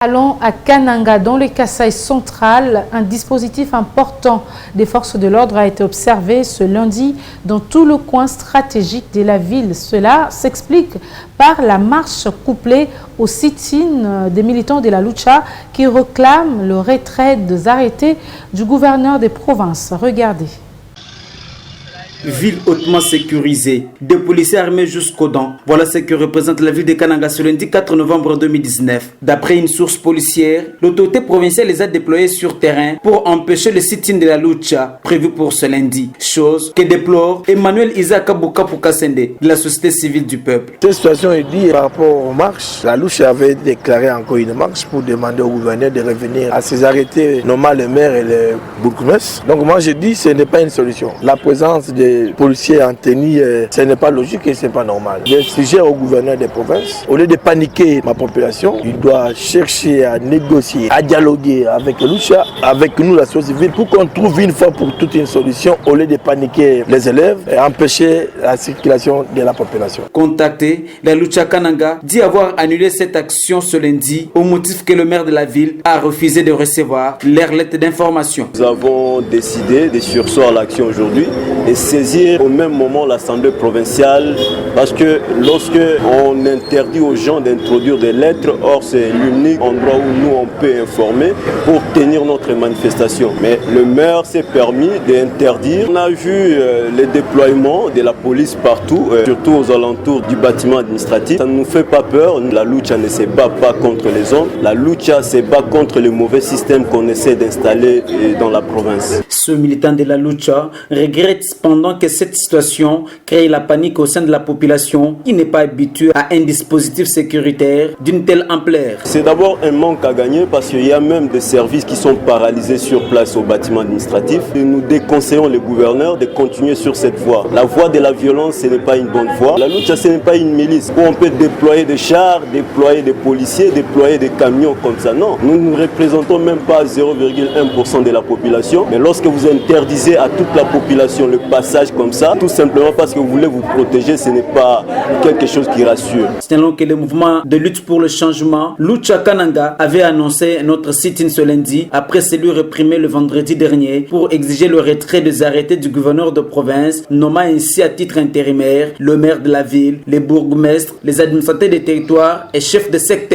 Allons à Kananga, dans le Kasaï central. Un dispositif important des forces de l'ordre a été observé ce lundi dans tout le coin stratégique de la ville. Cela s'explique par la marche couplée au sit-in des militants de la Lucha qui réclament le retrait des arrêtés du gouverneur des provinces. Regardez. Ville hautement sécurisée, des policiers armés jusqu'aux dents. Voilà ce que représente la ville de Kananga ce lundi 4 novembre 2019. D'après une source policière, l'autorité provinciale les a déployés sur terrain pour empêcher le sit-in de la Lucha prévu pour ce lundi. Chose que déplore Emmanuel Isaac Bukapukassende de la société civile du peuple. Cette situation est due par rapport aux marches. La Lucha avait déclaré encore une marche pour demander au gouverneur de revenir à ses arrêtés, nommant le maire et le bourgmestre. Donc moi je dis que ce n'est pas une solution. La présence des policiers en tenue, ce n'est pas logique et ce n'est pas normal. Je suggère au gouverneur des provinces, au lieu de paniquer ma population, il doit chercher à négocier, à dialoguer avec Lucha, avec nous la société civile, pour qu'on trouve une fois pour toutes une solution, au lieu de paniquer les élèves et empêcher la circulation de la population. Contacté, la Lucha Kananga dit avoir annulé cette action ce lundi au motif que le maire de la ville a refusé de recevoir leur lettre d'information. Nous avons décidé de surseoir l'action aujourd'hui et saisir au même moment l'Assemblée provinciale parce que lorsque on interdit aux gens d'introduire des lettres, or c'est l'unique endroit où nous on peut informer pour tenir notre manifestation. Mais le maire s'est permis d'interdire. On a vu les déploiements de la police partout, surtout aux alentours du bâtiment administratif. Ça ne nous fait pas peur. La Lucha ne se bat pas contre les hommes. La Lucha se bat contre le mauvais système qu'on essaie d'installer dans la province. Ce militant de la Lucha regrette cependant que cette situation crée la panique au sein de la population qui n'est pas habituée à un dispositif sécuritaire d'une telle ampleur. C'est d'abord un manque à gagner parce qu'il y a même des services qui sont paralysés sur place au bâtiment administratif. Et nous déconseillons les gouverneurs de continuer sur cette voie. La voie de la violence, ce n'est pas une bonne voie. La Lucha, ce n'est pas une milice où on peut déployer des chars, déployer des policiers, déployer des camions comme ça. Non, nous ne représentons même pas 0,1% de la population. Mais lorsque vous interdisez à toute la population le passage comme ça, tout simplement parce que vous voulez vous protéger, ce n'est pas quelque chose qui rassure. Selon que le mouvement de lutte pour le changement, Lucha Kananga avait annoncé notre sit-in ce lundi après celui réprimé le vendredi dernier pour exiger le retrait des arrêtés du gouverneur de province, nommant ainsi à titre intérimaire le maire de la ville, les bourgmestres, les administrateurs des territoires et chefs de secteur.